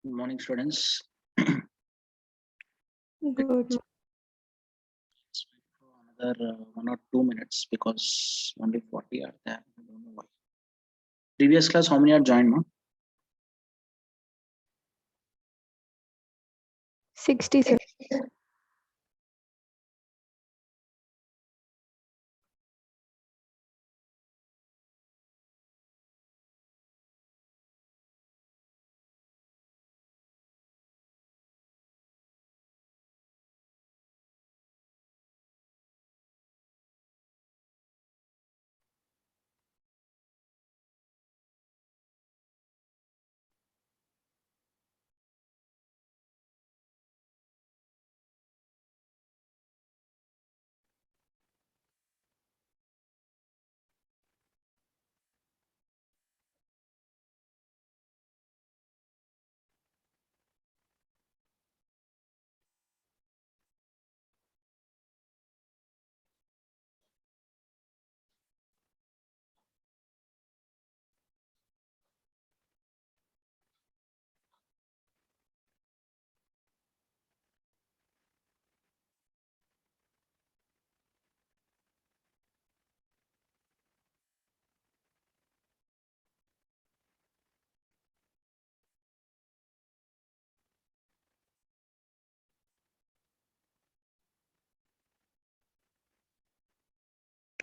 Good morning, students. Good. Let's wait for another 1 or 2 minutes because only 40 are there. I don't know why. Previous class, how many are joined, ma? 67.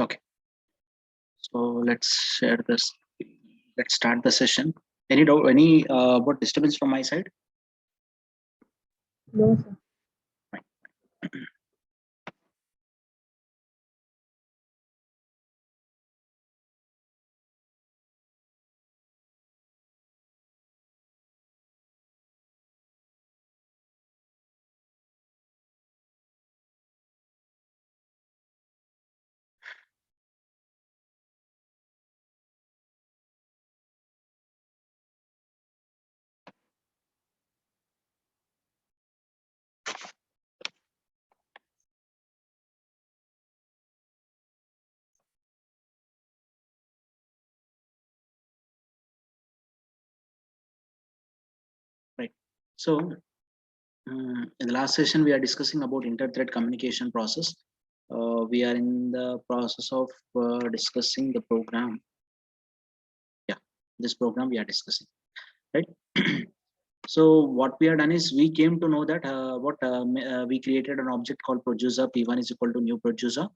Okay. So let's share this. Let's start the session. Any doubt? Any what disturbance from my side? No, sir. Right. So in the last session, we are discussing about inter-thread communication process. We are in the process of discussing the program. Yeah, this program we are discussing, right? So what we have done is we came to know that we created an object called producer. P1 is equal to new producer,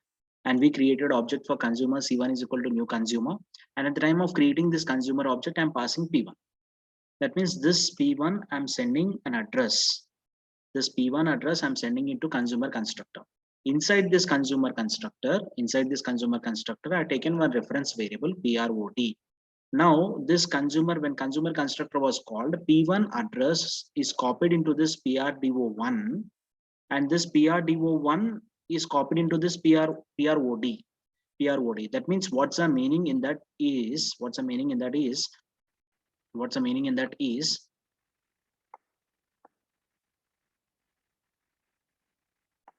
and we created object for consumer. C1 is equal to new consumer. And at the time of creating this consumer object, I'm passing P1. That means this P1 I'm sending an address. This P1 address I'm sending into consumer constructor. Inside this consumer constructor, I've taken one reference variable PROD. Now this consumer, when consumer constructor was called, P1 address is copied into this PRDO1, and this PRDO1 is copied into this PROD. That means what's the meaning in that is,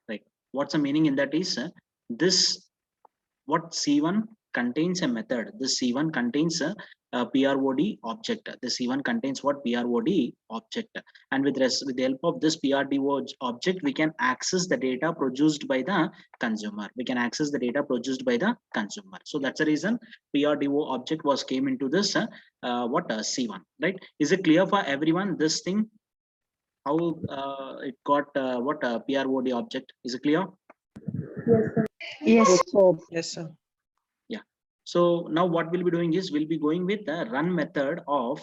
right? What's the meaning in that is this what C1 contains a method. This C1 contains a PROD object. The C1 contains what PROD object, and with the help of this PRDO object, we can access the data produced by the consumer. So that's the reason PRDO object was came into this C1. Right? Is it clear for everyone? This thing how it got PROD object? Is it clear? Yes, sir. Yes, sir. Yes, sir. Yeah. So now what we'll be doing is we'll be going with the run method of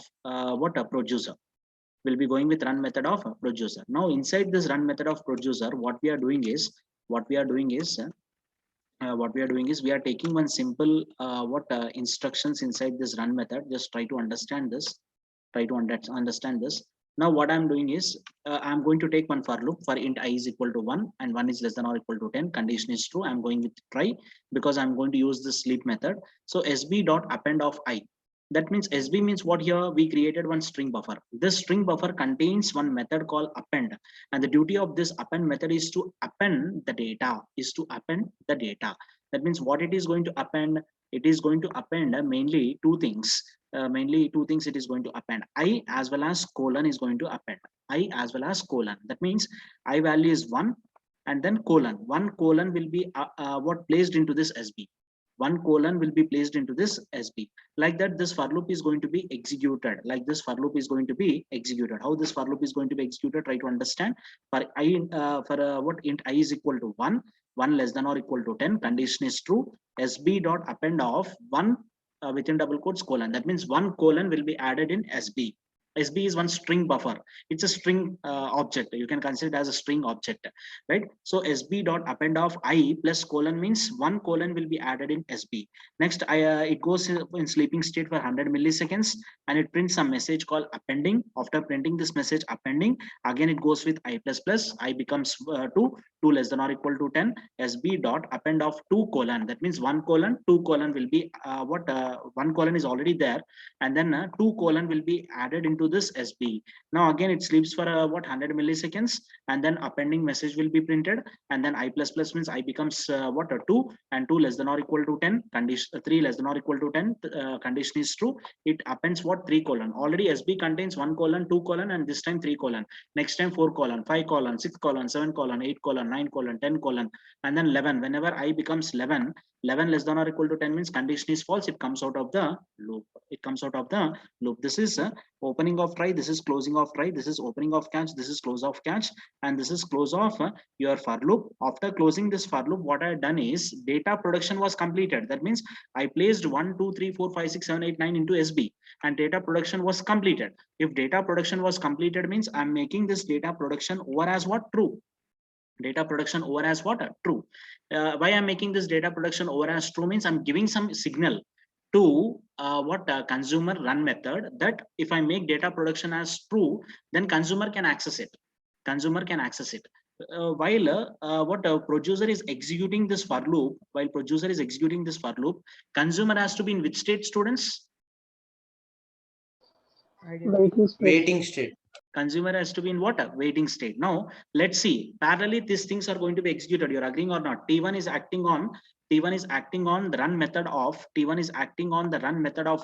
producer. We'll be going with run method of producer. Now inside this run method of producer, what we are doing is we are taking one simple instructions inside this run method. Just try to understand this. Understand this. Now what I'm doing is I'm going to take one for loop for int I is equal to 1 and 1 is less than or equal to 10. Condition is true. I'm going with try because I'm going to use the sleep method. So sb dot append of I. That means sb means what here we created one string buffer. This string buffer contains one method called append, and the duty of this append method is to append the data. That means what it is going to append? It is going to append mainly two things. mainly two things it is going to append. I as well as colon is going to append. I as well as colon. That means I value is 1 and then colon. 1 colon will be what placed into this SB. 1 colon will be placed into this SB. Like that, this for loop is going to be executed. Like this for loop is going to be executed. How this for loop is going to be executed? Try to understand. For I, what int I is equal to 1, 1 less than or equal to 10, condition is true. SB dot append of 1 within double quotes colon. That means 1 colon will be added in SB. SB is one string buffer. It's a string object. You can consider it as a string object, right? So SB dot append of I plus colon means 1 colon will be added in SB. Next, it goes in sleeping state for 100 milliseconds and it prints some message called appending. After printing this message appending, again it goes with I plus plus. I becomes 2 less than or equal to 10. SB dot append of 2 colon. That means 1 colon, 2 colon will be 1 colon is already there, and then 2 colon will be added into this SB. Now again it sleeps for 100 milliseconds, and then appending message will be printed, and then I plus plus means I becomes 2 and 2 less than or equal to 10. Condition 3 less than or equal to 10. Condition is true. It appends what 3 colon. Already SB contains 1 colon, 2 colon, and this time 3 colon. Next time 4 colon, 5 colon, 6 colon, 7 colon, 8 colon, 9 colon, 10 colon, and then 11. Whenever I becomes 11, 11 less than or equal to 10 means condition is false. It comes out of the loop. It comes out of the loop. This is opening of try. This is closing of try. This is opening of catch. This is close of catch, and this is close of your for loop. After closing this for loop, what I had done is data production was completed. That means I placed 1, 2, 3, 4, 5, 6, 7, 8, 9 into SB, and data production was completed. If data production was completed means I'm making this data production over as what? True. Data production over as what? True. Why I'm making this data production over as true means I'm giving some signal to consumer run method, that if I make data production as true, then consumer can access it. Consumer can access it. While producer is executing this for loop, consumer has to be in which state, students? Waiting state. Waiting state. Consumer has to be in what? Waiting state. Now let's see, parallelly these things are going to be executed. You're agreeing or not? T1 is acting on the run method of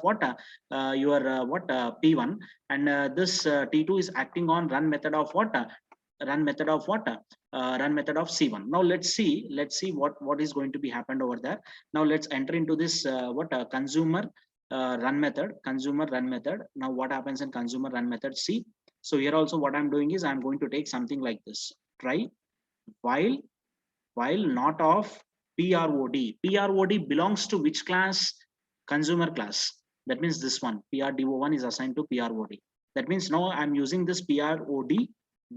what? P1, and this T2 is acting on run method of what? Run method of C1. Now let's see what is going to be happened over there. Now let's enter into this consumer run method. Now what happens in consumer run method? See. So here also what I'm doing is I'm going to take something like this. Try while not of PROD. PROD belongs to which class? Consumer class. That means this one, PRDO1 is assigned to PROD. That means now I'm using this PROD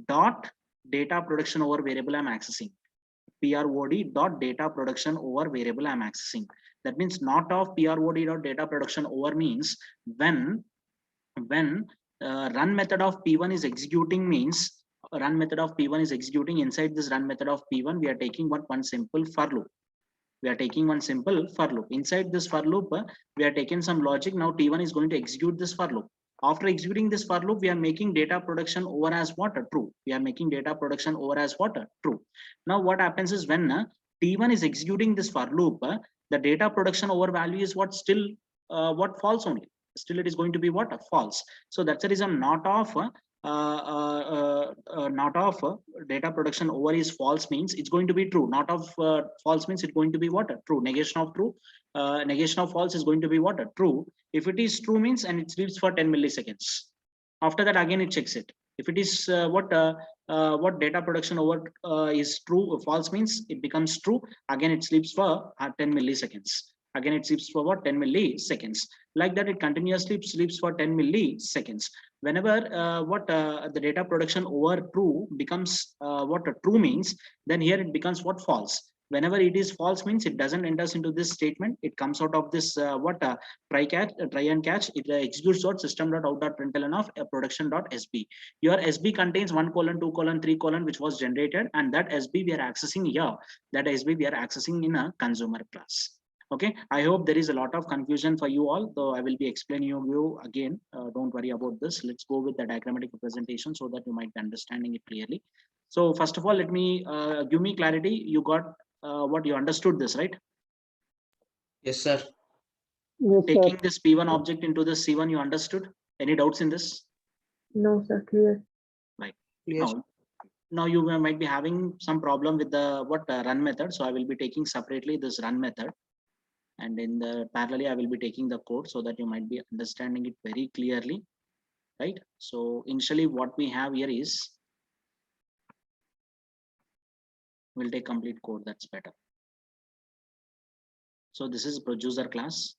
dot data production over variable I'm accessing. PROD dot data production over variable I'm accessing. That means not of PROD dot data production over means when run method of P1 is executing means run method of P1 is executing. Inside this run method of P1, we are taking one simple for loop. Inside this for loop, we are taking some logic. Now T1 is going to execute this for loop. After executing this for loop, we are making data production over as what? True. True. Now what happens is when T1 is executing this for loop, the data production over value is what? Still false only. Still it is going to be what? False. So that's the reason not of data production over is false means it's going to be true. Not of false means it's going to be what? True. Negation of true. Negation of false is going to be what? True. If it is true means, and it sleeps for 10 milliseconds. After that again it checks it. If it is what data production over is true, false means it becomes true. Again it sleeps for 10 milliseconds. Again it sleeps for what? 10 milliseconds. Like that it continuously sleeps for 10 milliseconds. Whenever the data production over true becomes what true means, then here it becomes what? False. Whenever it is false means it doesn't enters into this statement. It comes out of this try and catch. It executes system.out.println of production.sb. Your SB contains 1 colon, 2 colon, 3 colon, which was generated, and that SB we are accessing here. That SB we are accessing in a consumer class. Okay, I hope there is a lot of confusion for you all, though I will be explaining you again. Don't worry about this. Let's go with the diagrammatic representation so that you might be understanding it clearly. So first of all, let me give me clarity. You got what you understood this, right? Yes, sir. Yes, sir. Taking this P1 object into this C1, you understood? Any doubts in this? No, sir. Clear. Yes. Now you might be having some problem with the run method. So I will be taking separately this run method. And in the parallelly, I will be taking the code so that you might be understanding it very clearly, right? So initially what we have here is, we'll take complete code, that's better. So this is producer class.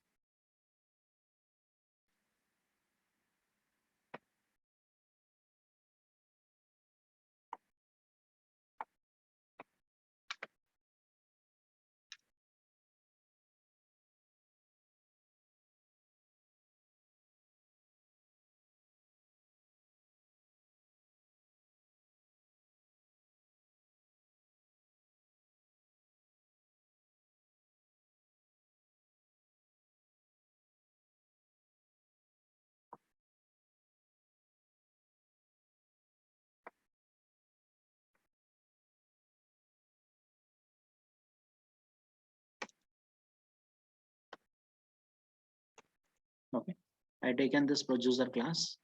Okay, I taken this producer class.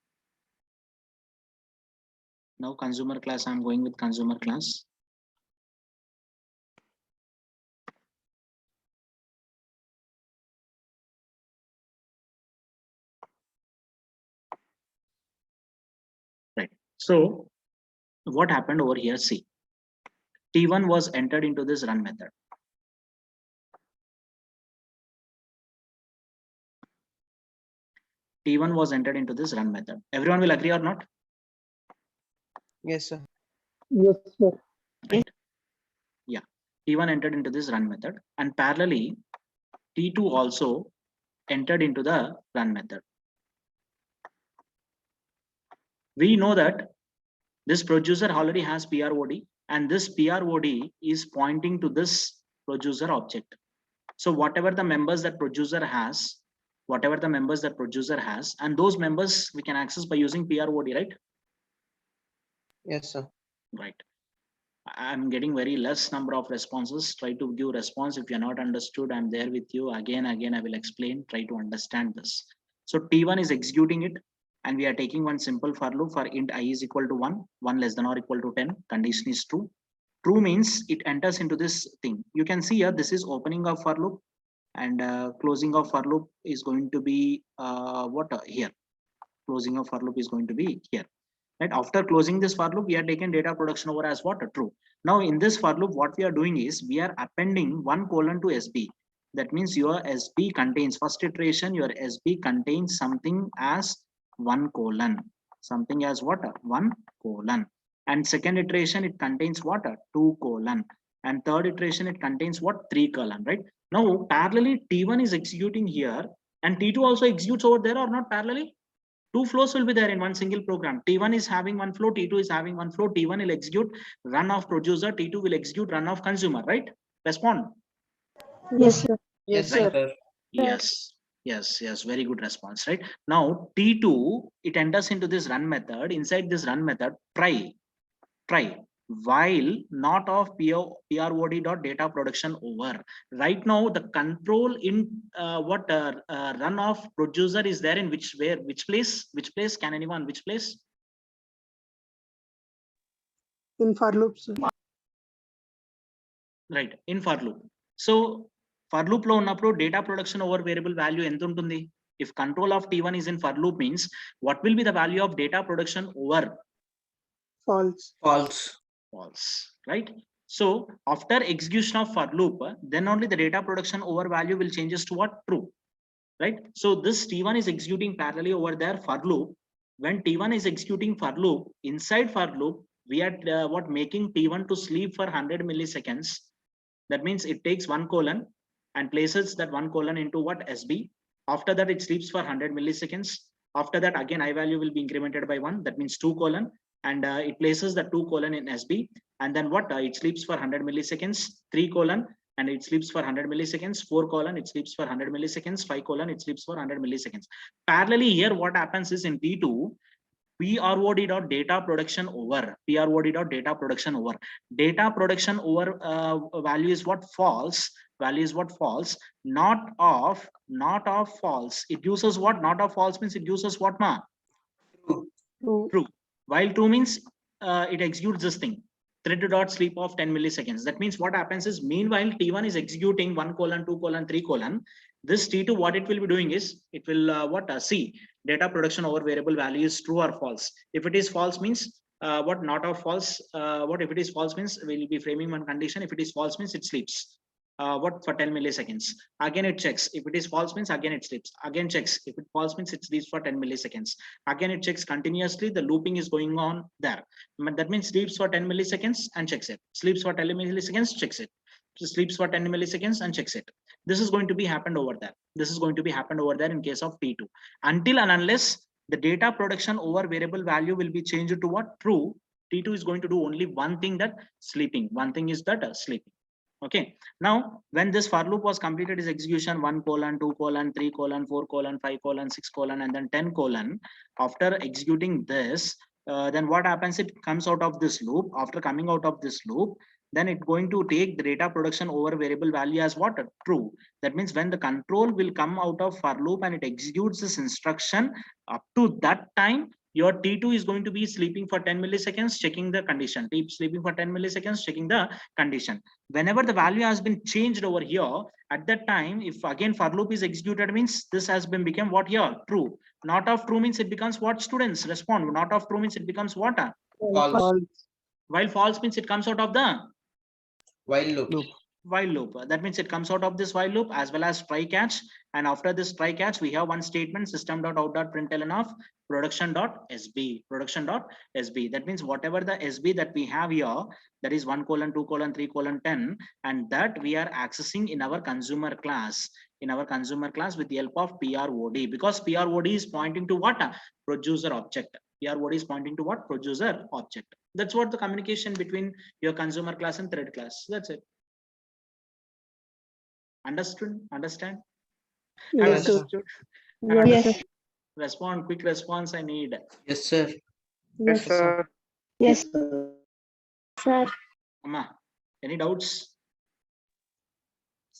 Now consumer class, I'm going with consumer class. Right. So what happened over here? See, T1 was entered into this run method. T1 was entered into this run method. Everyone will agree or not? Yes, sir. Yes, sir. Right. Yeah. T1 entered into this run method, and parallelly, T2 also entered into the run method. We know that this producer already has PROD, and this PROD is pointing to this producer object. So whatever the members that producer has, and those members we can access by using PROD, right? Yes, sir. Right. I'm getting very less number of responses. Try to give response. If you're not understood, I'm there with you. Again, I will explain. Try to understand this. So T1 is executing it, and we are taking one simple for loop for int I is equal to 1, 1 less than or equal to 10. Condition is true. True means it enters into this thing. You can see here, this is opening of for loop, and closing of for loop is going to be here. Closing of for loop is going to be here. Right, after closing this for loop, we are taking data production over as what? True. Now in this for loop, what we are doing is we are appending 1 colon to SB. That means your SB contains, first iteration, your SB contains something as 1 colon. Something as what? 1 colon. And second iteration, it contains what? 2 colon. And third iteration, it contains what? 3 colon, right? Now parallelly, T1 is executing here, and T2 also executes over there or not parallelly? Two flows will be there in one single program. T1 is having one flow, T2 is having one flow. T1 will execute run of producer, T2 will execute run of consumer, right? Respond. Yes, sir. Yes, Right. sir. Yes, very good response, right? Now T2, it enters into this run method. Inside this run method, try while not of PROD dot data production over. Right now the control in run of producer is there in which place? Can anyone, which place? In for loop, sir. Right, in for loop. So for loop lo unnappudu data production over variable value ఎంత ఉంటుంది? If control of T1 is in for loop means what will be the value of data production over? False. False, right? So after execution of for loop, then only the data production over value will changes to what? True, right? So this T1 is executing parallelly over there for loop. When T1 is executing for loop, inside for loop, we are making T1 to sleep for 100 milliseconds. That means it takes 1 colon and places that 1 colon into what? SB. After that, it sleeps for 100 milliseconds. After that, again, I value will be incremented by 1. That means 2 colon. And it places the 2 colon in SB. And then what? It sleeps for 100 milliseconds. 3 colon. And it sleeps for 100 milliseconds. 4 colon, it sleeps for 100 milliseconds. 5 colon, it sleeps for 100 milliseconds. Parallelly here, what happens is in T2, PROD dot data production over. PROD dot data production over. Data production over value is what? False. value is what? False. Not of false. It uses what? Not of false means it uses what, ma? True. True. While true means it executes this thing. Thread dot sleep of 10 milliseconds. That means what happens is, meanwhile T1 is executing 1 colon 2 colon 3 colon. This T2, what it will be doing is, it will see data production over variable value is true or false. If it is false means what? Not of false. What if it is false means we will be framing one condition. If it is false means it sleeps. What? For 10 milliseconds. Again it checks. If it is false means again it sleeps. Again checks. If it false means it sleeps for 10 milliseconds. Again it checks continuously. The looping is going on there. That means sleeps for 10 milliseconds and checks it. Sleeps for 10 milliseconds, checks it. Sleeps for 10 milliseconds and checks it. This is going to be happened over there. This is going to be happened over there in case of T2. Until and unless the data production over variable value will be changed to what? True. T2 is going to do only one thing, that sleeping. One thing is that sleeping. Okay. Now, when this for loop was completed, is execution 1 colon 2 colon 3 colon 4 colon 5 colon 6 colon and then 10 colon. After executing this, then what happens? It comes out of this loop. After coming out of this loop, then it's going to take the data production over variable value as what? True. That means when the control will come out of for loop and it executes this instruction, up to that time, your T2 is going to be sleeping for 10 milliseconds, checking the condition. Sleeping for 10 milliseconds, checking the condition. Whenever the value has been changed over here, at that time, if again for loop is executed, means this has been become what here? True. Not of true means it becomes what? Students respond. Not of true means it becomes what? False. While false means it comes out of the While loop. while loop. That means it comes out of this while loop as well as try catch. And after this try catch, we have one statement, system.out.println of production.sb. Production.sb. That means whatever the SB that we have here, that is 1 colon 2 colon 3 colon 10, and that we are accessing in our consumer class. In our consumer class with the help of PROD, because PROD is pointing to what? Producer object. PROD is pointing to what? Producer object. That's what the communication between your consumer class and thread class. That's it. Understood? Understand? Have Yes, sir. understood? Have Yes. understood? Respond. Quick response I need. Yes, sir. Yes, sir. Yes, sir. Amma, any doubts?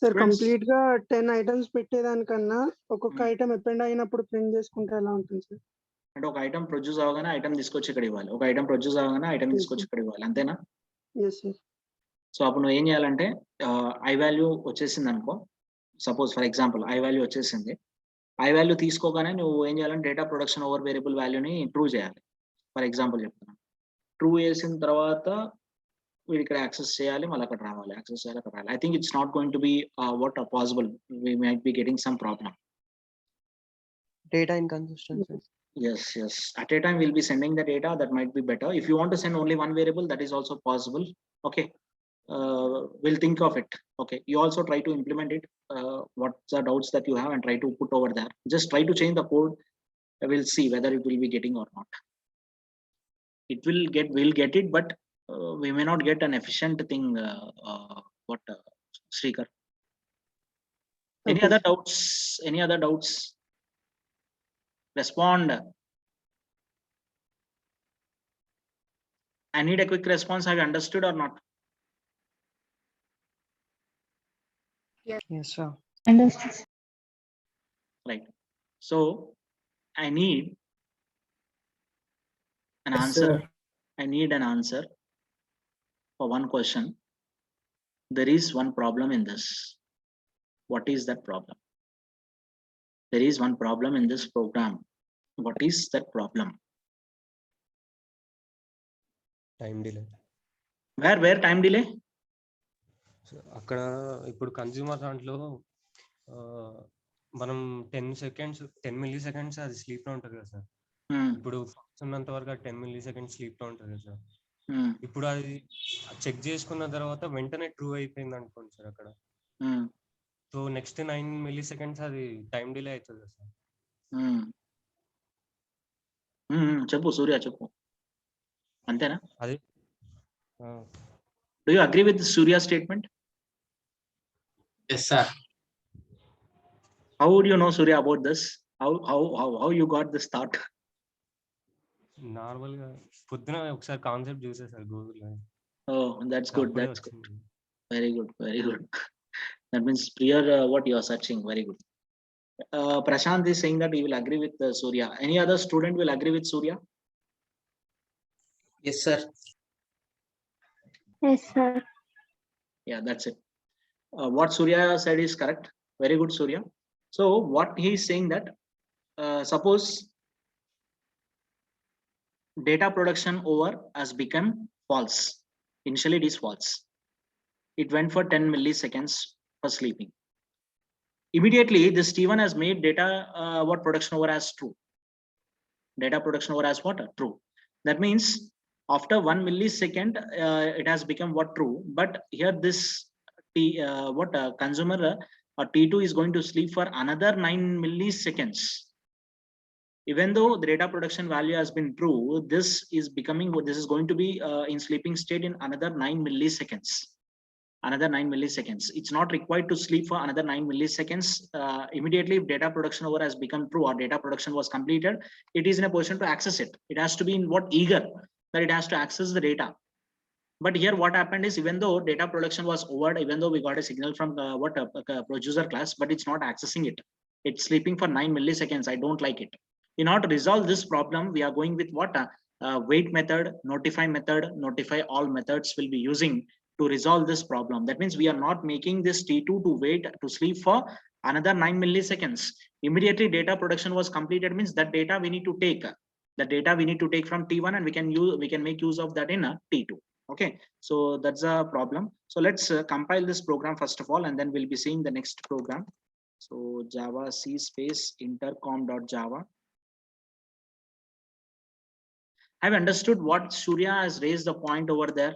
Sir Friends? Complete గా 10 items పెట్టేదానికన్నా ఒక్కొక్క Hmm. Item ఎపెండ్ అయినప్పుడు print చేసుకుంటే ఎలా ఉంటుంది sir? అంటే ఒక item produce అవగానే item తీసుకొచ్చి ఇక్కడ ఇవ్వాలి. ఒక ఐటమ్ ప్రొడ్యూస్ అవగానే ఐటమ్ తీసుకొచ్చి ఇక్కడ ఇవ్వాలి. అంతేనా? Yes sir. సో అప్పుడు నువ్వు ఏం చేయాలంటే ఐ వాల్యూ వచ్చేసింది అనుకో. Suppose for example I value వచ్చేసింది. ఐ వాల్యూ తీసుకోగానే నువ్వు ఏం చేయాలంటే డేటా ప్రొడక్షన్ ఓవర్ వేరియబుల్ వాల్యూని ట్రూ చేయాలి. ఫర్ ఎగ్జాంపుల్ చెప్తున్నాను. ట్రూ చేసిన తర్వాత వీడు ఇక్కడ యాక్సెస్ చేయాలి, మళ్ళీ అక్కడ రావాలి, యాక్సెస్ చేయాలి, అక్కడ రావాలి. I think it's not going to be what possible. We might be getting some problem. Data inconsistency. Yes. At a time, we'll be sending the data. That might be better. If you want to send only one variable, that is also possible. Okay. We'll think of it. Okay. You also try to implement it. What's the doubts that you have and try to put over there. Just try to change the code. We'll see whether it will be getting or not. We'll get it, but we may not get an efficient thing. Srikar? Any Okay. other doubts? Any other doubts? Respond. I need a quick response. Have you understood or not? Yes, sir. Understood. Right. So I need an Yes, answer. sir. I need an answer for one question. There is one problem in this. What is that problem? There is one problem in this program. What is that problem? Time delay. Where time delay? అక్కడ ఇప్పుడు consumer దాంట్లో మనం 10 milli seconds అది sleep లో ఉంటుంది కదా sir. ఇప్పుడు ఉన్నంత వరకు 10 మిల్లీ సెకండ్స్ స్లీప్ లో ఉంటుంది కదా సార్. ఇప్పుడు అది చెక్ చేసుకున్న తర్వాత వెంటనే ట్రూ అయిపోయింది అనుకోండి సార్ అక్కడ. సో నెక్స్ట్ 9 మిల్లీ సెకండ్స్ అది టైం డిలే అవుతుంది కదా సార్. చెప్పు సూర్య, చెప్పు. అంతేనా? అది Do you agree with Surya's statement? Yes, sir. How would you know, Surya, about this? How you got this thought? Normal గా పొద్దున ఒకసారి కాన్సెప్ట్ చూసే సార్ గూగుల్ లో. Oh, that's good. That's good. Very good. Very good. That means Priya, what you are searching. Very good. Prashant is saying that he will agree with Surya. Any other student will agree with Surya? Yes, sir. Yes, sir. Yeah, that's it. What Surya said is correct. Very good, Surya. So what he is saying that suppose data production over has become false. Initially it is false. It went for 10 milliseconds for sleeping. Immediately this T1 has made data what production over as true. Data production over as what? True. That means after 1 millisecond it has become what true, but here this consumer or T2 is going to sleep for another 9 milliseconds. Even though the data production value has been true, this is going to be in sleeping state in another 9 milliseconds. Another 9 milliseconds. It's not required to sleep for another 9 milliseconds. Immediately, if data production over has become true or data production was completed, it is in a position to access it. It has to be in what eager that it has to access the data. But here what happened is, even though data production was over, even though we got a signal from producer class, but it's not accessing it. It's sleeping for 9 milliseconds. I don't like it. In order to resolve this problem, we are going with what wait method, notify all methods will be using to resolve this problem. That means we are not making this T2 to wait to sleep for another 9 milliseconds. Immediately data production was completed, means that data we need to take. The data we need to take from T1 and we can make use of that in a T2. Okay, so that's a problem. So let's compile this program first of all, and then we'll be seeing the next program. So Java C space intercom.java. Have you understood what Surya has raised the point over there?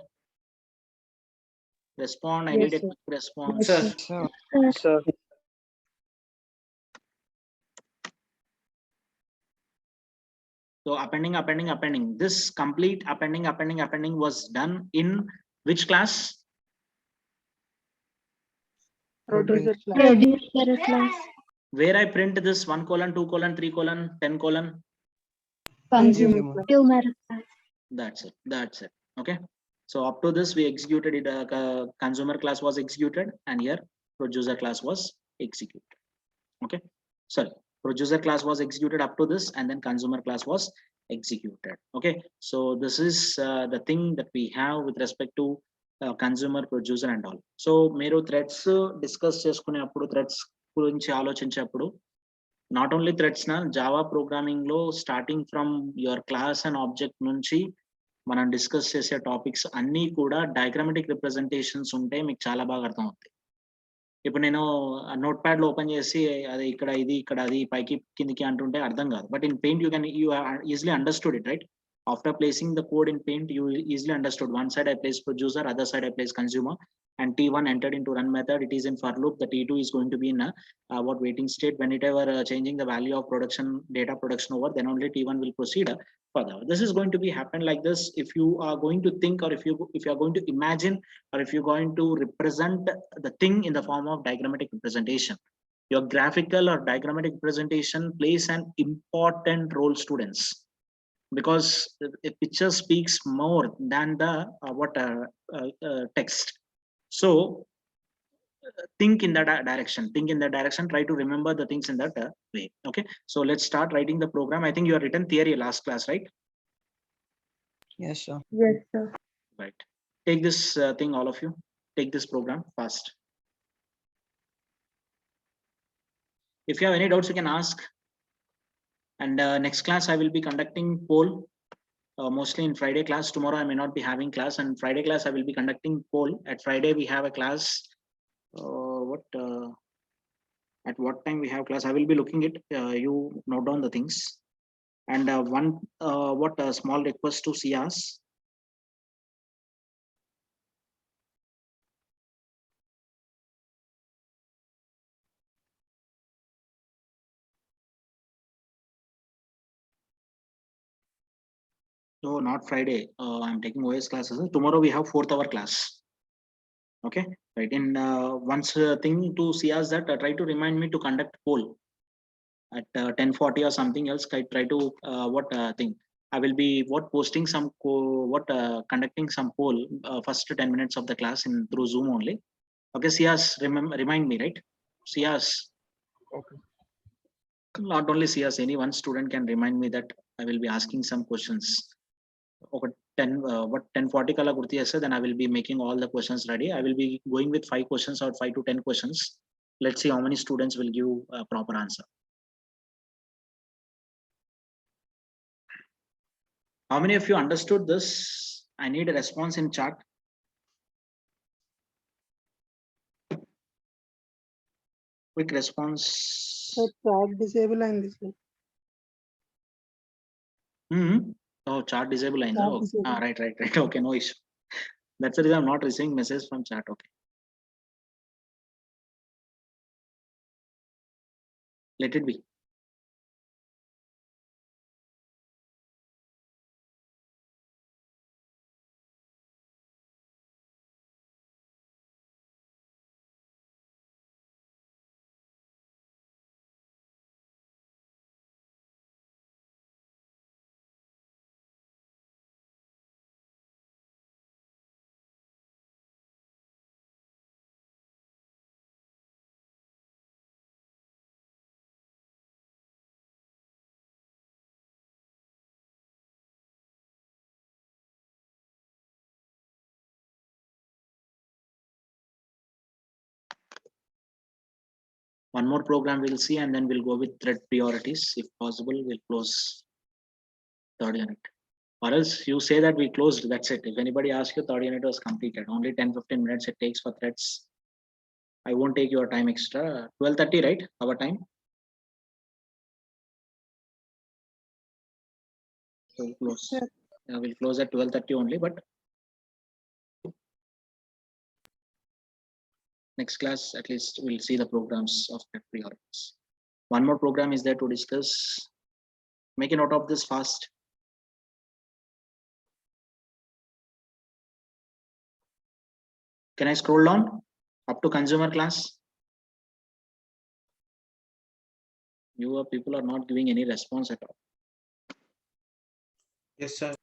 Respond. I need a quick response. Sir. Sir. So appending. This complete appending was done in which class? Producer class. Producer class. Where I print this 1 colon 2 colon 3 colon 10 colon. Consumer class. Consumer class. That's it. Okay. So up to this we executed it. Consumer class was executed, and here producer class was executed. Okay. Sorry, producer class was executed up to this, and then consumer class was executed. Okay. So this is the thing that we have with respect to consumer, producer and all. So మీరు threads discuss చేసుకునేప్పుడు threads గురించి ఆలోచించేప్పుడు not only threads నా Java programming లో starting from your class and object నుంచి మనం discuss చేసే topics అన్నీ కూడా diagrammatic representations ఉంటే మీకు చాలా బాగా అర్థం అవుతాయి. ఇప్పుడు నేను నోట్ ప్యాడ్ లో ఓపెన్ చేసి అది ఇక్కడ ఇది ఇక్కడ అది పైకి కిందికి అంటుంటే అర్థం కాదు. But in paint you easily understood it, right? After placing the code in paint, you easily understood. One side I place producer, other side I place consumer, and T1 entered into run method. It is in for loop. The T2 is going to be in a waiting state. Whenever changing the value of data production over, then only T1 will proceed further. This is going to be happen like this. If you are going to think, or if you are going to imagine, or if you're going to represent the thing in the form of diagrammatic representation, your graphical or diagrammatic representation plays an important role, students. Because a picture speaks more than the text. So think in that direction. Try to remember the things in that way. Okay, so let's start writing the program. I think you have written theory last class, right? Yes, sir. Yes, sir. Right. Take this thing, all of you. Take this program fast. If you have any doubts, you can ask. And next class I will be conducting poll, mostly in Friday class. Tomorrow I may not be having class, and Friday class I will be conducting poll. At Friday we have a class. At what time we have class? I will be looking it. You note down the things. And one small request to CRs. So not Friday. I'm taking OS classes. Tomorrow we have 4th hour class. Okay, right. In once thing to see us that try to remind me to conduct poll at 10:40 or something else. I try to thing. I will be posting some conducting some poll first 10 minutes of the class in through Zoom only. Okay, Sias, remind me, right? Sias, Okay. not only Sias, any one student can remind me that I will be asking some questions. Okay, 10:40 kala gurti hai, then I will be making all the questions ready. I will be going with 5 questions or 5 to 10 questions. Let's see how many students will give a proper answer. How many of you understood this? I need a response in chat. Quick response. So chat disable and this one. Oh, chat disable line. Chat Okay. disable. Right. Okay, no issue. That's the reason I'm not receiving message from chat. Okay. Let it be. One more program we'll see, and then we'll go with thread priorities. If possible, we'll close third unit. Or else you say that we closed, that's it. If anybody asks you, third unit was completed. Only 10-15 minutes it takes for threads. I won't take your time extra. 12:30, right? Our time. So we'll close. Sure. We'll close at 12:30 only, but next class, at least we'll see the programs of thread priorities. One more program is there to discuss. Make a note of this fast. Can I scroll down up to consumer class? You people are not giving any response at all. Yes, sir.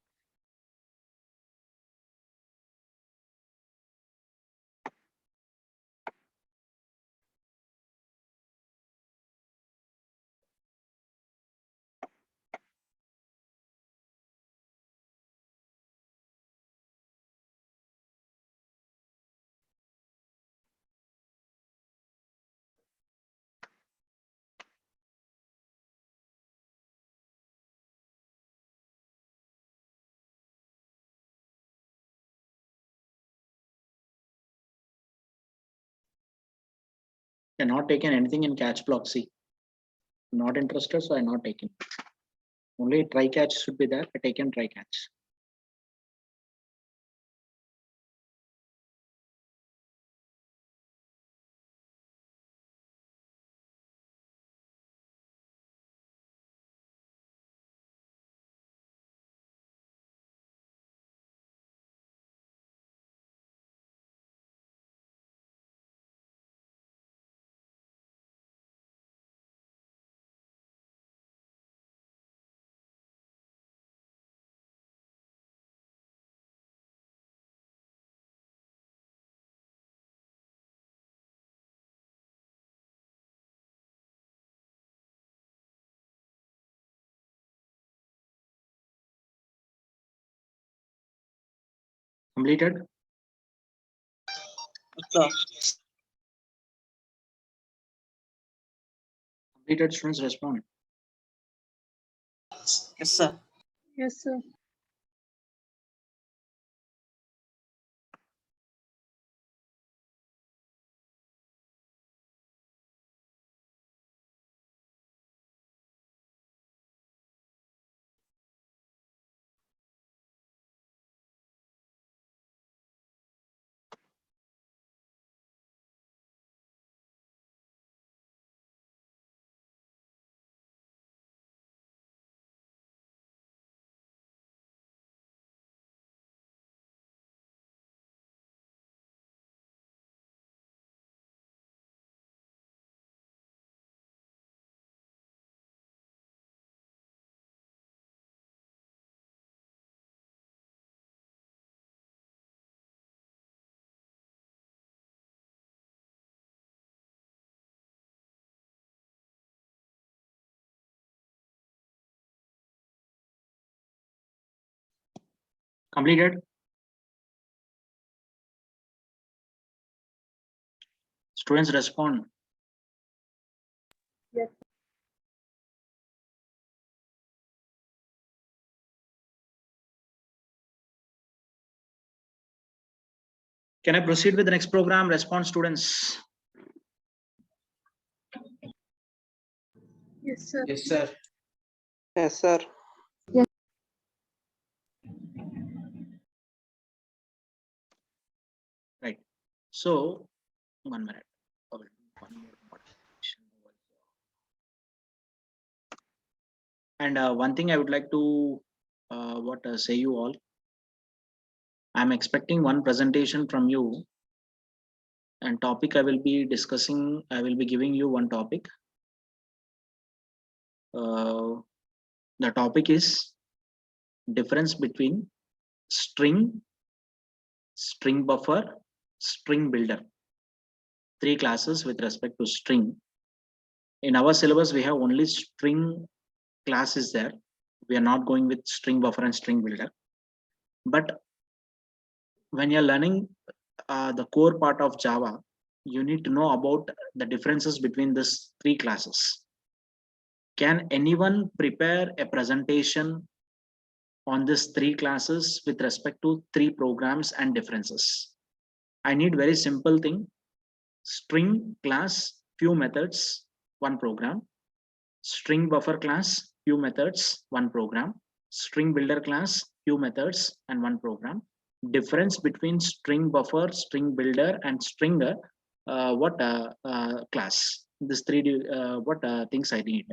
Not taken anything in catch block C. Not interested, so I not taken. Only try catch should be there. I taken try catch. Completed. Sir. Completed students respond. Yes, sir. Yes, sir. Completed? Students respond. Yes. Can I proceed with the next program? Response, students. Yes, sir. Yes, sir. Yes, sir. Right. So, 1 minute. One more modification over here. And one thing I would like to say you all. I'm expecting one presentation from you, and topic I will be discussing. I will be giving you one topic. The topic is difference between string, string buffer, string builder. 3 classes with respect to string. In our syllabus, we have only string class is there. We are not going with string buffer and string builder. But when you're learning the core part of Java, you need to know about the differences between these 3 classes. Can anyone prepare a presentation on these 3 classes with respect to 3 programs and differences? I need very simple thing. String class, few methods, 1 program. String buffer class, few methods, 1 program. String builder class, few methods and 1 program. Difference between string buffer, string builder and stringer, class? These 3 things I need.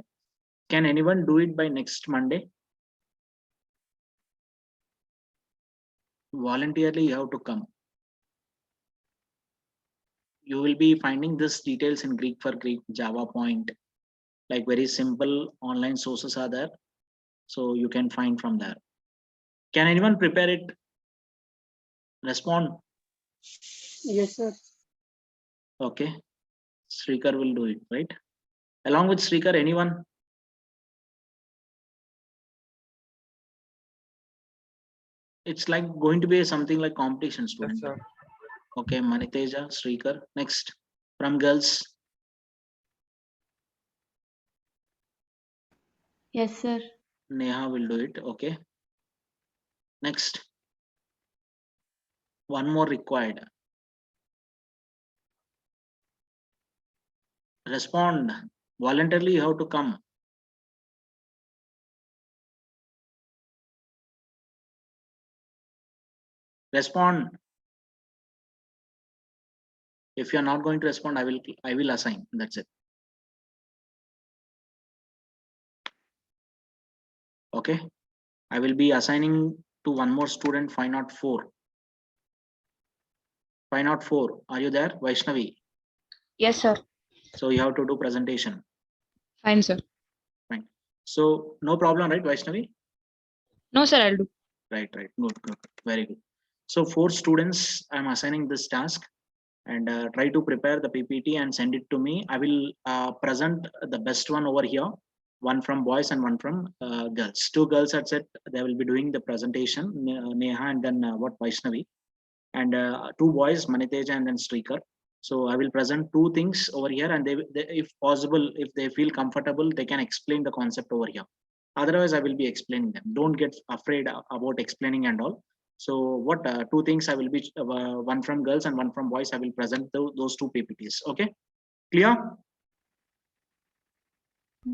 Can anyone do it by next Monday? Voluntarily you have to come. You will be finding this details in Greek for Greek, Java Point, like very simple online sources are there. So you can find from there. Can anyone prepare it? Respond. Yes, sir. Okay. Srikar will do it, right? Along with Srikar, anyone? It's like going to be something like competition, student. Yes, sir. Okay, Maniteja, Srikar. Next, from girls. Yes, sir. Neha will do it. Okay. Next. One more required. Respond. Voluntarily you have to come. Respond. If you are not going to respond, I will assign. That's it. Okay. I will be assigning to one more student 504. 504. Are you there, Vaishnavi? Yes, sir. So you have to do presentation. Fine, sir. Fine. So no problem, right, Vaishnavi? No, sir, I'll do. Right. Good. Very good. So 4 students, I'm assigning this task, and try to prepare the PPT and send it to me. I will present the best one over here. One from boys and one from girls. 2 girls at set. They will be doing the presentation, Neha and then Vaishnavi, and 2 boys, Maniteja and then Srikar. So I will present 2 things over here, and they, if possible, if they feel comfortable, they can explain the concept over here. Otherwise, I will be explaining them. Don't get afraid about explaining and all. So 2 things I will be, one from girls and one from boys. I will present those 2 PPTs. Okay, clear?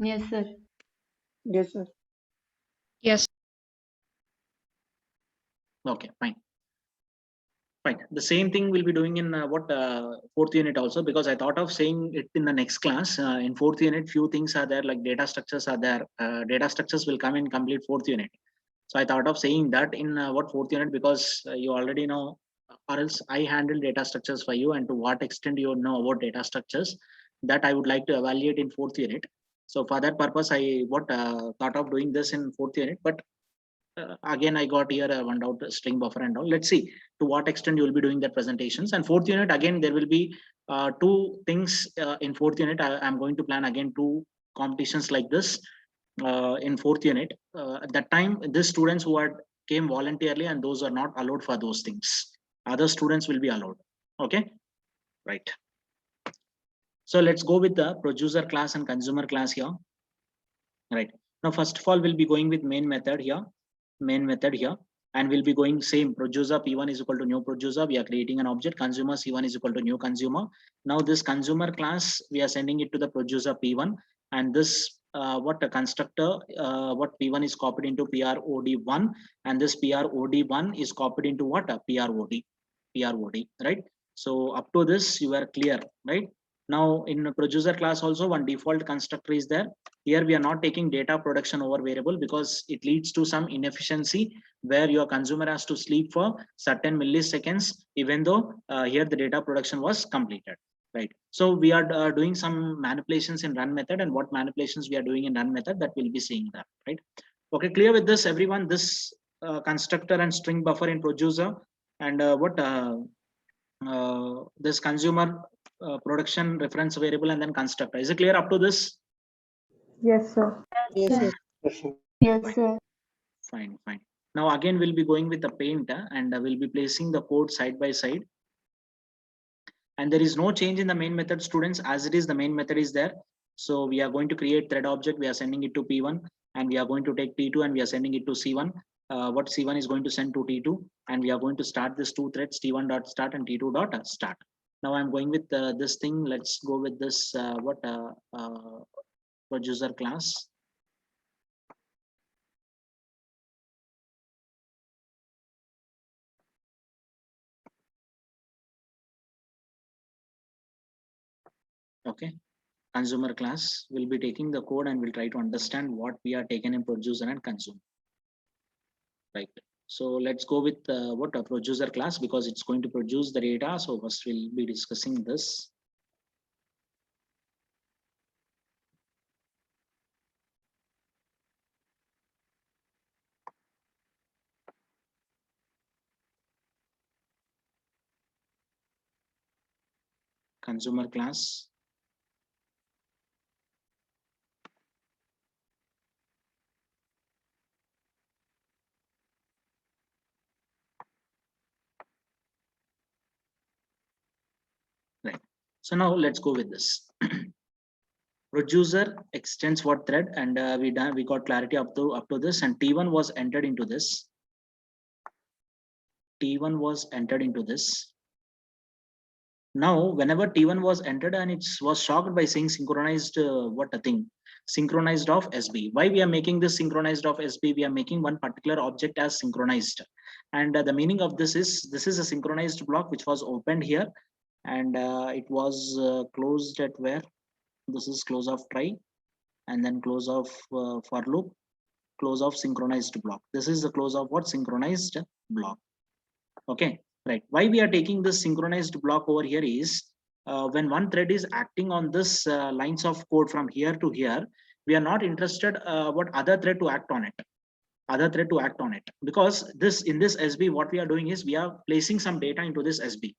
Yes, sir. Yes, sir. Yes. Okay, fine. The same thing we'll be doing in 4th unit also, because I thought of saying it in the next class. In 4th unit, few things are there, like data structures are there. Data structures will come in complete 4th unit. So I thought of saying that in 4th unit, because you already know, or else I handle data structures for you, and to what extent you know about data structures, that I would like to evaluate in 4th unit. So for that purpose, I thought of doing this in 4th unit, but again I got here one doubt, string buffer and all. Let's see to what extent you will be doing the presentations. And 4th unit, again there will be 2 things in 4th unit. I'm going to plan again 2 competitions like this in 4th unit. At that time, these students who are came voluntarily and those are not allowed for those things. Other students will be allowed. Okay, right. So let's go with the producer class and consumer class here. Right. Now, first of all, we'll be going with main method here, and we'll be going same producer P1 is equal to new producer. We are creating an object consumer C1 is equal to new consumer. Now this consumer class, we are sending it to the producer P1, and this what a constructor, what P1 is copied into PROD1, and this PROD1 is copied into what a PROD, right? So up to this you are clear, right? Now in the producer class also one default constructor is there. Here we are not taking data production over variable because it leads to some inefficiency where your consumer has to sleep for certain milliseconds, even though here the data production was completed, right? So we are doing some manipulations in run method, and what manipulations we are doing in run method, that we'll be seeing that, right? Okay, clear with this everyone? This constructor and string buffer in producer, and this consumer production reference variable and then constructor. Is it clear up to this? Yes, sir. Yes, sir. Yes, sir. Yes, sir. Fine. Now again we'll be going with the paint and we'll be placing the code side by side. And there is no change in the main method, students, as it is the main method is there. So we are going to create thread object, we are sending it to P1, and we are going to take T2 and we are sending it to C1. What C1 is going to send to T2, and we are going to start this two threads, T1.start and T2.start. Now I'm going with this thing. Let's go with this producer class. Okay, consumer class will be taking the code and we'll try to understand what we are taking in producer and consumer, right? So let's go with what a producer class, because it's going to produce the data. So first we'll be discussing this. Consumer class. Right. So now let's go with this. Producer extends what thread, and we got clarity up to this, and T1 was entered into this. T1 was entered into this. Now, whenever T1 was entered and it was shocked by saying synchronized, synchronized of SB. Why we are making this synchronized of SB? We are making one particular object as synchronized. And the meaning of this is a synchronized block which was opened here, and it was closed at where? This is close of try, and then close of for loop, close of synchronized block. This is the close of what? Synchronized block. Okay. Right. Why we are taking this synchronized block over here is when one thread is acting on this lines of code from here to here, we are not interested what other thread to act on it. Because this in this SB, what we are doing is we are placing some data into this SB.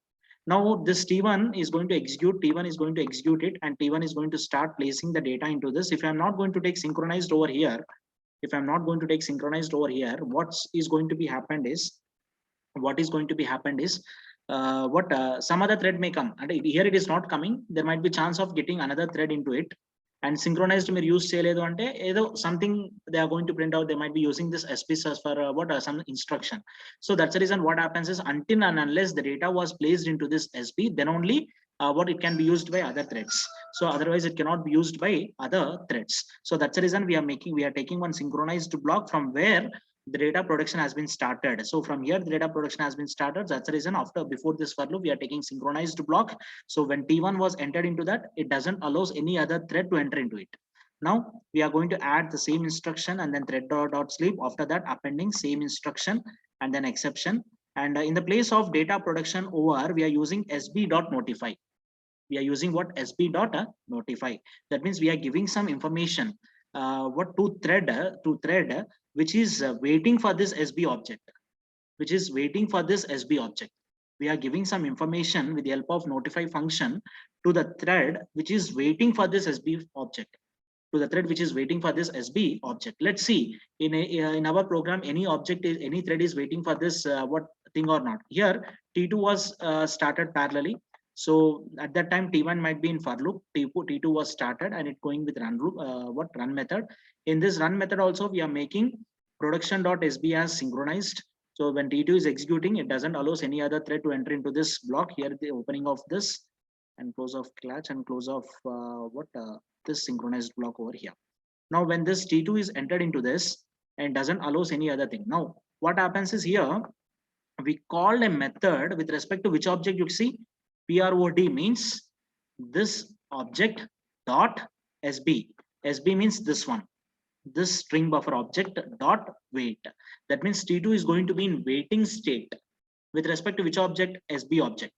Now this T1 is going to execute, it, and T1 is going to start placing the data into this. If I'm not going to take synchronized over here, what is going to be happened is some other thread may come, and here it is not coming. There might be chance of getting another thread into it, and synchronized may use something they are going to print out. They might be using this SP search for some instruction. So that's the reason what happens is until and unless the data was placed into this SP, then only what it can be used by other threads. So otherwise it cannot be used by other threads. So that's the reason we are taking one synchronized block from where the data production has been started. So from here the data production has been started. That's the reason before this for loop we are taking synchronized block. So when T1 was entered into that, it doesn't allow any other thread to enter into it. Now we are going to add the same instruction and then thread dot sleep. After that, appending same instruction and then exception. And in the place of data production over, we are using sb.notify. We are using what? sb.notify. That means we are giving some information to thread which is waiting for this SB object, We are giving some information with the help of notify function to the thread which is waiting for this SB object. to the thread which is waiting for this SB object. Let's see in our program, any object is any thread is waiting for this what thing or not. Here T2 was started parallelly. So at that time T1 might be in for loop. T2 was started and it going with run loop. Run method. In this run method also we are making production.sb as synchronized. So when T2 is executing, it doesn't allow any other thread to enter into this block. Here the opening of this and close of clutch and close of this synchronized block over here. Now when this T2 is entered into this and doesn't allows any other thing. Now what happens is here we call a method with respect to which object you see. PROD means this object dot SB. SB means this one, this string buffer object dot wait. That means T2 is going to be in waiting state with respect to which object? SB object.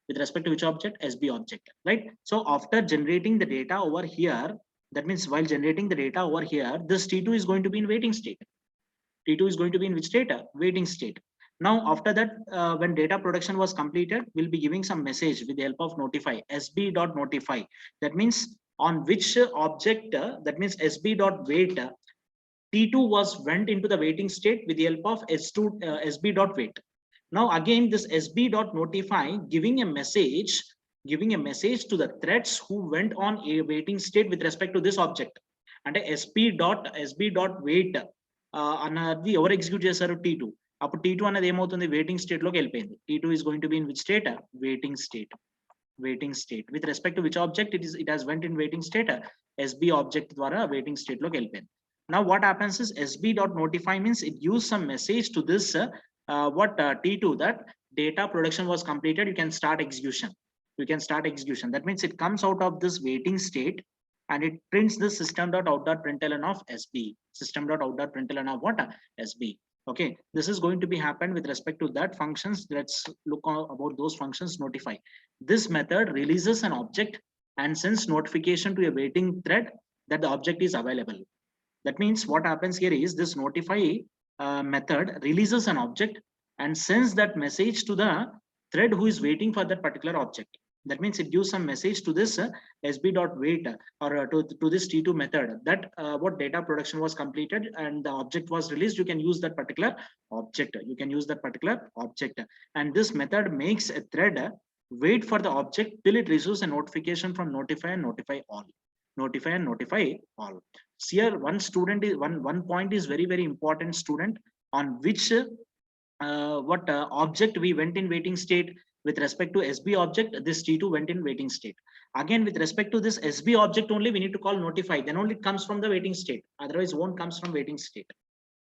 With respect to which object? SB object, right? So after generating the data over here, that means while generating the data over here, this T2 is going to be in waiting state. T2 is going to be in which state? Waiting state. Now after that, when data production was completed, we'll be giving some message with the help of notify, sb.notify. That means on which object, that means sb.wait, T2 was went into the waiting state with the help of sb.wait. Now again this sb.notify giving a message to the threads who went on a waiting state with respect to this object. And sb.wait అన్నది ఎవరు execute చేశారు? T2. అప్పుడు T2 అనేది ఏమవుతుంది? Waiting state లోకి వెళ్ళిపోయింది. T2 is going to be in which state? Waiting state. Waiting state. With respect to which object it has went in waiting state? SB object ద్వారా waiting state లోకి వెళ్ళిపోయింది. Now what happens is sb.notify means it gives some message to this T2 that data production was completed. You can start execution. You can start execution. That means it comes out of this waiting state and it prints this system.out.println of SB. System.out.println of what? SB. Okay, this is going to be happen with respect to that functions. Let's look about those functions. Notify. This method releases an object and sends notification to a waiting thread that the object is available. That means what happens here is this notify method releases an object and sends that message to the thread who is waiting for that particular object. That means it gives some message to this sb.wait or to this T2 method that what data production was completed and the object was released. You can use that particular object. You can use that particular object. And this method makes a thread wait for the object till it receives a notification from notify and notify all. Notify and notify all. So here one point is very, very important, student, on which object we went in waiting state. With respect to SB object, this T2 went in waiting state. Again, with respect to this SB object only, we need to call notify. Then only it comes from the waiting state. Otherwise, won't comes from waiting state.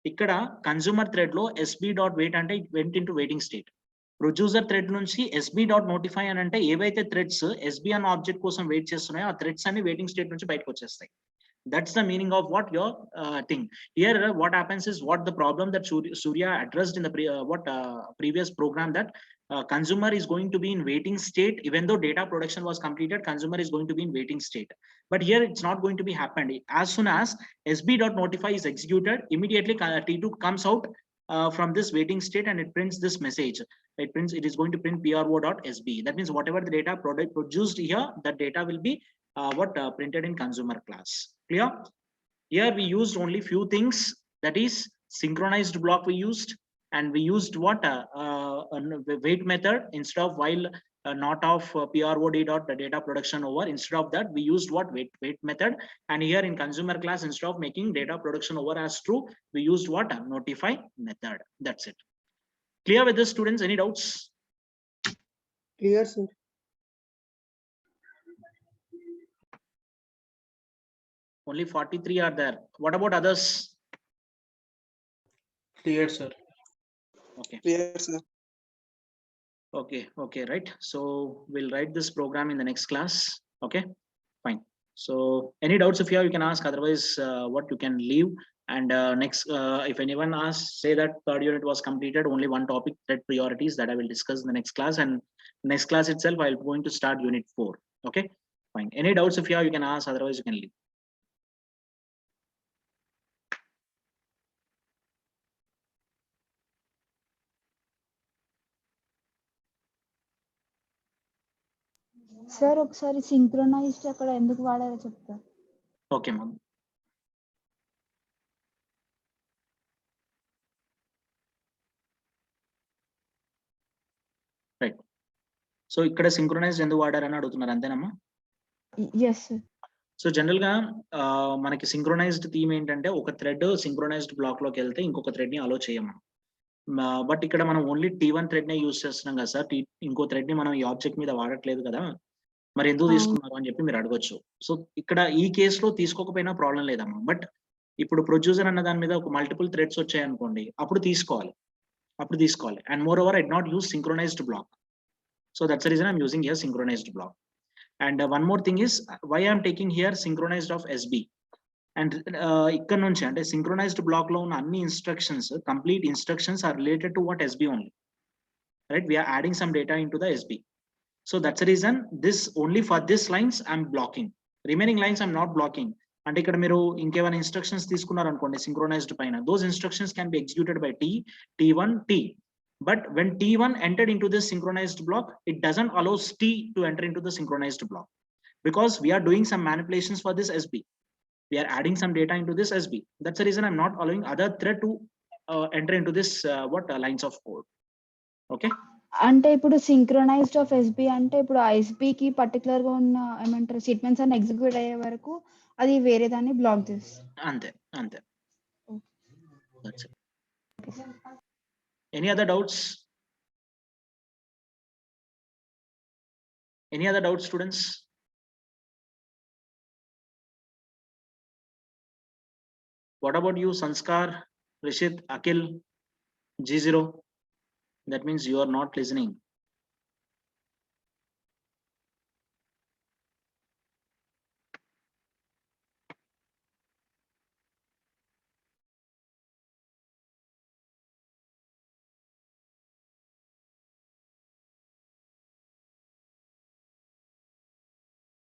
Ikkada consumer thread lo sb.wait ante it went into waiting state. Producer thread nunchi sb.notify అని అంటే ఏవైతే threads SB అన్న object కోసం wait చేస్తున్నాయో ఆ threads అన్ని waiting state నుంచి బయటకు వచ్చేస్తాయి. That's the meaning of what your thing. Here what happens is what the problem that Surya addressed in the previous program, that consumer is going to be in waiting state. Even though data production was completed, consumer is going to be in waiting state. But here it's not going to be happened. As soon as sb.notify is executed, immediately T2 comes out from this waiting state and it prints this message. It is going to print pro.sb. That means whatever the data produced here, that data will be printed in consumer class. Clear? Here we used only few things, that is synchronized block we used, and we used wait method instead of while not of prod dot data production over. Instead of that we used wait method. And here in consumer class, instead of making data production over as true, we used notify method. That's it. Clear with this, students? Any doubts? Clear, sir. Only 43 are there. What about others? Clear, sir. Okay. Clear, sir. Okay, right. So we'll write this program in the next class. Okay, fine. So any doubts if you can ask, otherwise what you can leave. And next, if anyone asks, say that third unit was completed, only one topic, thread priorities, that I will discuss in the next class. And next class itself, I'm going to start unit 4. Okay, fine. Any doubts if you can ask, otherwise you can leave. Sir ఒకసారి synchronised అక్కడ ఎందుకు వాడారో చెప్తారు? Okay, ma'am. Right. So ఇక్కడ synchronised ఎందుకు వాడారని అడుగుతున్నారు అంతేనమ్మా? Yes, sir. So general గా మనకి సింక్రొనైజ్డ్ థీమ్ ఏంటంటే ఒక థ్రెడ్ సింక్రొనైజ్డ్ బ్లాక్ లోకి వెళ్తే ఇంకొక థ్రెడ్ ని అలో చేయము. బట్ ఇక్కడ మనం ఓన్లీ T1 థ్రెడ్ నే యూజ్ చేస్తున్నాం కదా సార్, ఇంకో థ్రెడ్ ని మనం ఈ ఆబ్జెక్ట్ మీద వాడట్లేదు కదా, మరి ఎందుకు తీసుకున్నారు అని చెప్పి మీరు అడగొచ్చు. సో ఇక్కడ ఈ కేసులో తీసుకోకపోయినా ప్రాబ్లం లేదమ్మా. బట్ ఇప్పుడు ప్రొడ్యూసర్ అన్న దాని మీద ఒక మల్టిపుల్ థ్రెడ్స్ వచ్చాయనుకోండి, అప్పుడు తీసుకోవాలి. And moreover I'd not use synchronized block. So that's the reason I'm using here synchronized block. And one more thing is why I'm taking here synchronized of SB. And ikkada nunchi ante synchronized block lo unna anni instructions, complete instructions are related to what SB only. Right? We are adding some data into the SB. So that's the reason this only for this lines I'm blocking. Remaining lines I'm not blocking. అంటే ఇక్కడ మీరు ఇంకేమైనా instructions తీసుకున్నారు అనుకోండి synchronised పైన, those instructions can be executed by T1, T. But when T1 entered into this synchronized block, it doesn't allow T to enter into the synchronized block because we are doing some manipulations for this SB. We are adding some data into this SB. That's the reason I'm not allowing other thread to enter into this lines of code. Okay. అంటే ఇప్పుడు synchronised of SB అంటే ఇప్పుడు ఆ SB కి particular గా ఉన్న ఏమంటారు statements అన్ని ఎగ్జిక్యూట్ అయ్యే వరకు అది వేరే దాన్ని బ్లాక్ చేస్తుంది. అంతే. That's it. Any other doubts? Any other doubts, students? What about you, Sanskar, Rishit, Akil, G0? That means you are not listening.